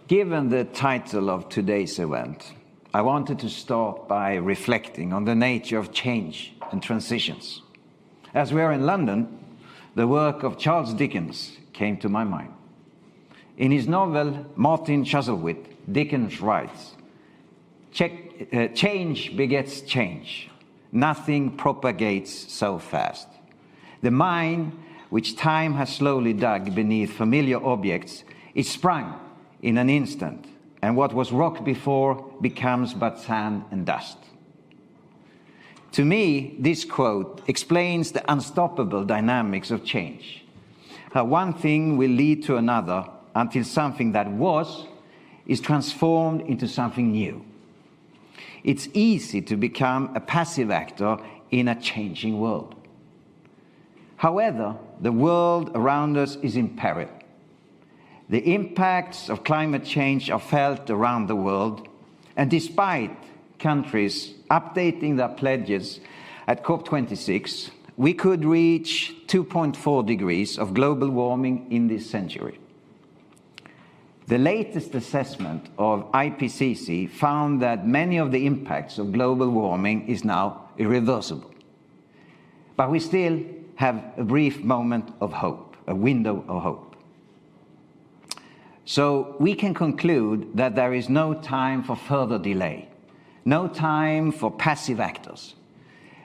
Given the title of today's event, I wanted to start by reflecting on the nature of change and transitions. As we are in London, the work of Charles Dickens came to my mind. In his novel Martin Chuzzlewit, Dickens writes, "Change begets change. Nothing propagates so fast. The mine which time has slowly dug beneath familiar objects is sprung in an instant, and what was rock before becomes but sand and dust." To me, this quote explains the unstoppable dynamics of change. How one thing will lead to another until something that is transformed into something new. It's easy to become a passive actor in a changing world. However, the world around us is in peril. The impacts of climate change are felt around the world, and despite countries updating their pledges at COP26, we could reach 2.4 degrees of global warming in this century. The latest assessment of IPCC found that many of the impacts of global warming is now irreversible. But we still have a brief moment of hope, a window of hope. So we can conclude that there is no time for further delay, no time for passive actors.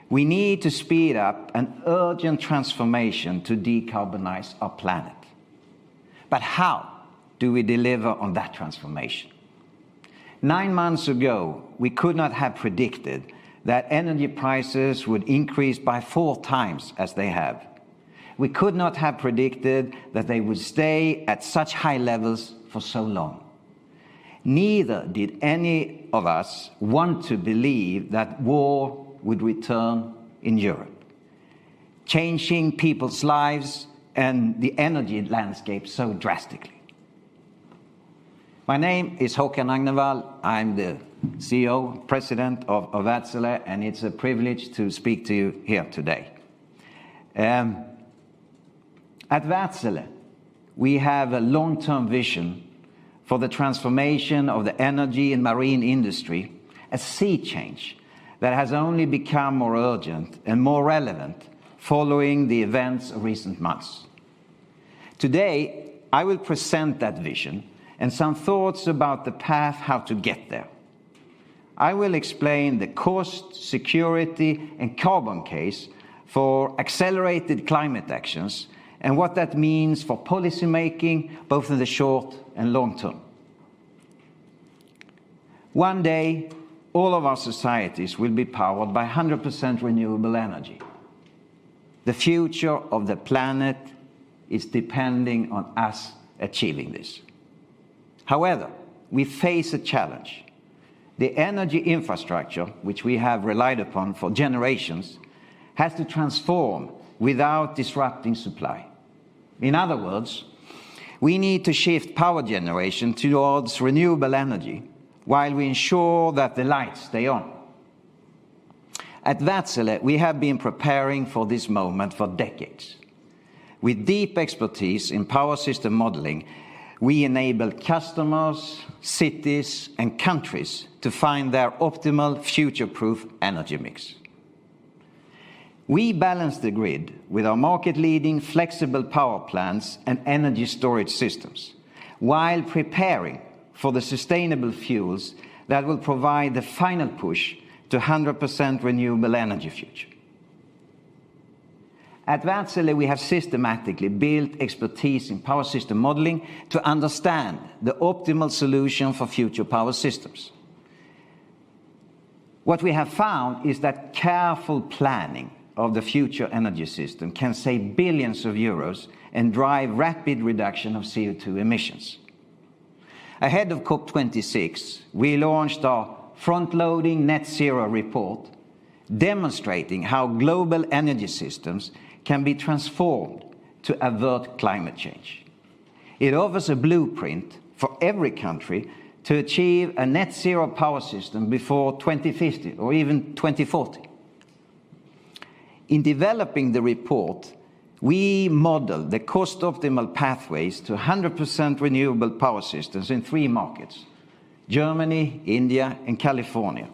We need to speed up an urgent transformation to decarbonize our planet. But how do we deliver on that transformation? 9 months ago, we could not have predicted that energy prices would increase by 4 times as they have. We could not have predicted that they would stay at such high levels for so long. Neither did any of us want to believe that war would return in Europe, changing people's lives and the energy landscape so drastically. My name is Håkan Agnevall. I'm the CEO, President of Wärtsilä, and it's a privilege to speak to you here today. At Wärtsilä, we have a long-term vision for the transformation of the energy and marine industry, a sea change that has only become more urgent and more relevant following the events of recent months. Today, I will present that vision and some thoughts about the path how to get there. I will explain the cost, security, and carbon case for accelerated climate actions and what that means for policy making, both in the short and long term. One day, all of our societies will be powered by 100% renewable energy. The future of the planet is depending on us achieving this. However, we face a challenge. The energy infrastructure, which we have relied upon for generations, has to transform without disrupting supply. In other words, we need to shift power generation towards renewable energy while we ensure that the lights stay on. At Wärtsilä, we have been preparing for this moment for decades. With deep expertise in power system modeling, we enable customers, cities, and countries to find their optimal future-proof energy mix. We balance the grid with our market-leading flexible power plants and energy storage systems, while preparing for the sustainable fuels that will provide the final push to 100% renewable energy future. At Wärtsilä, we have systematically built expertise in power system modeling to understand the optimal solution for future power systems. What we have found is that careful planning of the future energy system can save billions of euros and drive rapid reduction of CO2 emissions. Ahead of COP26, we launched our front-loading net zero report, demonstrating how global energy systems can be transformed to avert climate change. It offers a blueprint for every country to achieve a net zero power system before 2050 or even 2040. In developing the report, We model the cost-optimal pathways to 100% renewable power systems in 3 markets: Germany, India, and California,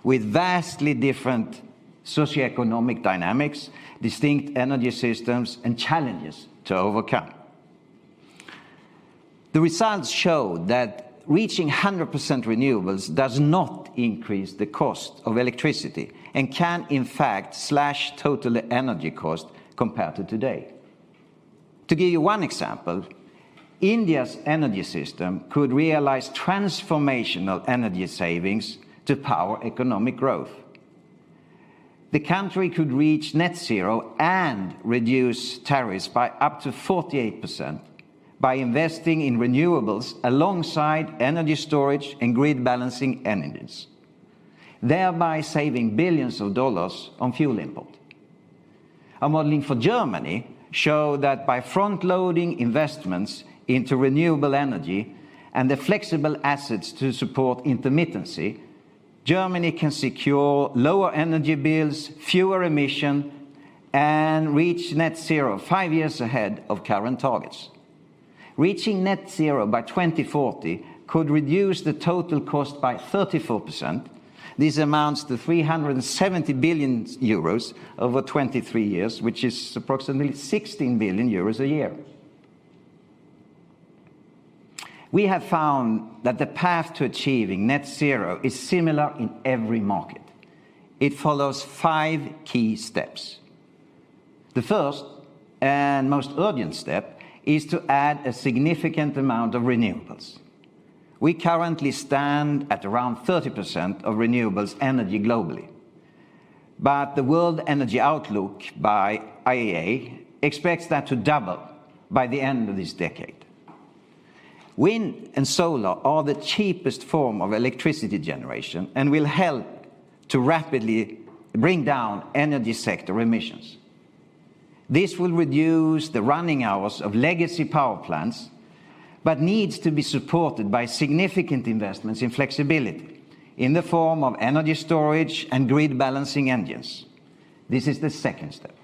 with vastly different socioeconomic dynamics, distinct energy systems, and challenges to overcome. The results show that reaching 100% renewables does not increase the cost of electricity and can, in fact, slash total energy cost compared to today. To give you one example, India's energy system could realize transformational energy savings to power economic growth. The country could reach net zero and reduce tariffs by up to 48% by investing in renewables alongside energy storage and grid balancing engines, thereby saving billions of dollars on fuel import. Our modeling for Germany showed that by front-loading investments into renewable energy and the flexible assets to support intermittency, Germany can secure lower energy bills, fewer emissions, and reach net zero 5 years ahead of current targets. Reaching net zero by 2040 could reduce the total cost by 34%. This amounts to 370 billion euros over 23 years, which is approximately 16 billion euros a year. We have found that the path to achieving net zero is similar in every market. It follows 5 key steps. The first and most urgent step is to add a significant amount of renewables. We currently stand at around 30% of renewables energy globally. But the World Energy Outlook by IEA expects that to double by the end of this decade. Wind and solar are the cheapest form of electricity generation and will help to rapidly bring down energy sector emissions. This will reduce the running hours of legacy power plants, but needs to be supported by significant investments in flexibility in the form of energy storage and grid balancing engines. This is the second step.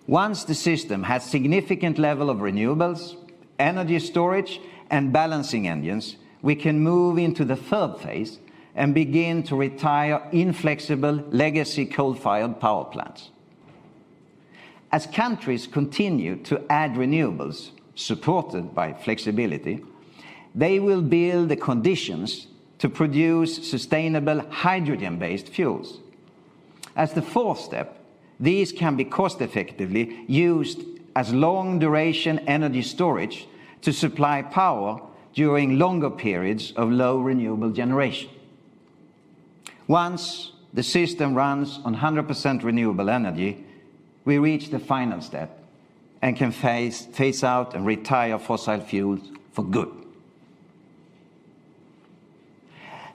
Once the system has significant level of renewables, energy storage, and balancing engines, we can move into the third phase and begin to retire inflexible legacy coal-fired power plants. As countries continue to add renewables, supported by flexibility, they will build the conditions to produce sustainable hydrogen-based fuels. As the fourth step, these can be cost-effectively used as long-duration energy storage to supply power during longer periods of low renewable generation. Once the system runs on 100% renewable energy, we reach the final step and can phase out and retire fossil fuels for good.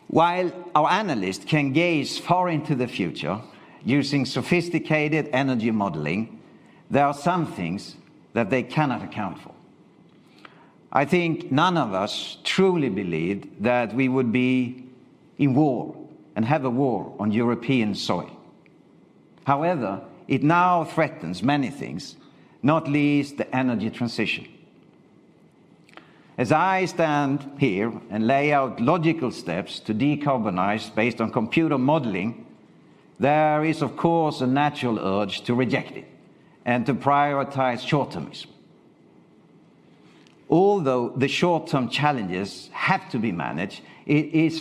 While our analysts can gaze far into the future using sophisticated energy modeling, there are some things that they cannot account for. I think none of us truly believed that we would be in war and have a war on European soil. However, it now threatens many things, not least the energy transition. As I stand here and lay out logical steps to decarbonize based on computer modeling, there is, of course, a natural urge to reject it and to prioritize short-termism. Although the short-term challenges have to be managed, it is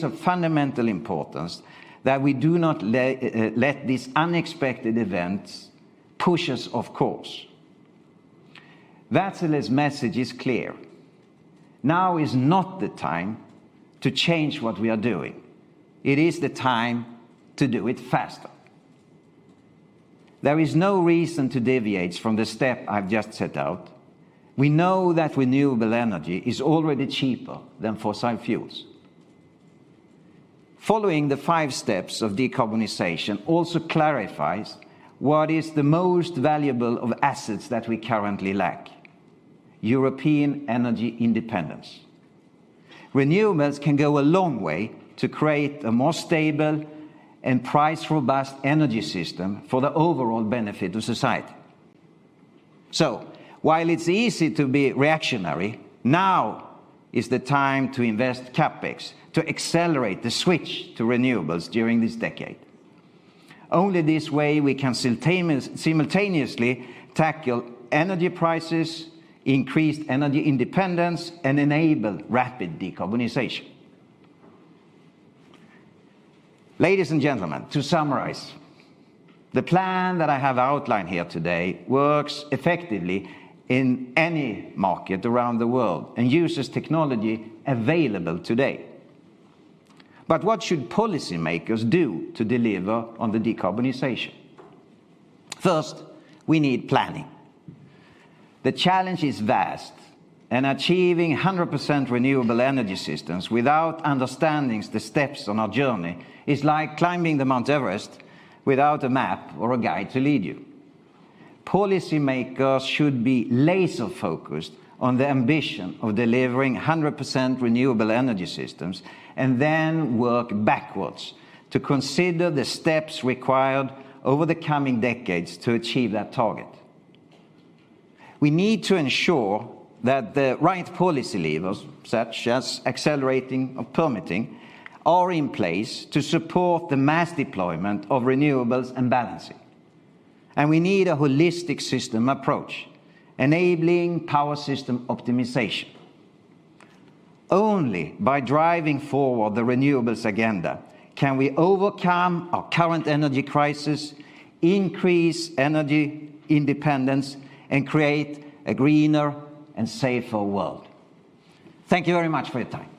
of fundamental importance that we do not let these unexpected events push us off course. Wärtsilä's message is clear. Now is not the time to change what we are doing. It is the time to do it faster. There is no reason to deviate from the step I've just set out. We know that renewable energy is already cheaper than fossil fuels. Following the 5 steps of decarbonization also clarifies what is the most valuable of assets that we currently lack: European energy independence. Renewables can go a long way to create a more stable and price-robust energy system for the overall benefit of society. So, while it's easy to be reactionary, now is the time to invest CapEx to accelerate the switch to renewables during this decade. Only this way we can simultaneously tackle energy prices, increased energy independence, and enable rapid decarbonization. Ladies and gentlemen, to summarize, the plan that I have outlined here today works effectively in any market around the world and uses technology available today. But what should policymakers do to deliver on the decarbonization? First, we need planning. The challenge is vast, and achieving 100% renewable energy systems without understanding the steps on our journey is like climbing the Mount Everest without a map or a guide to lead you. Policymakers should be laser-focused on the ambition of delivering 100% renewable energy systems and then work backwards to consider the steps required over the coming decades to achieve that target. We need to ensure that the right policy levers, such as accelerating or permitting, are in place to support the mass deployment of renewables and balancing. And we need a holistic system approach, enabling power system optimization. Only by driving forward the renewables agenda can we overcome our current energy crisis, increase energy independence, and create a greener and safer world. Thank you very much for your time.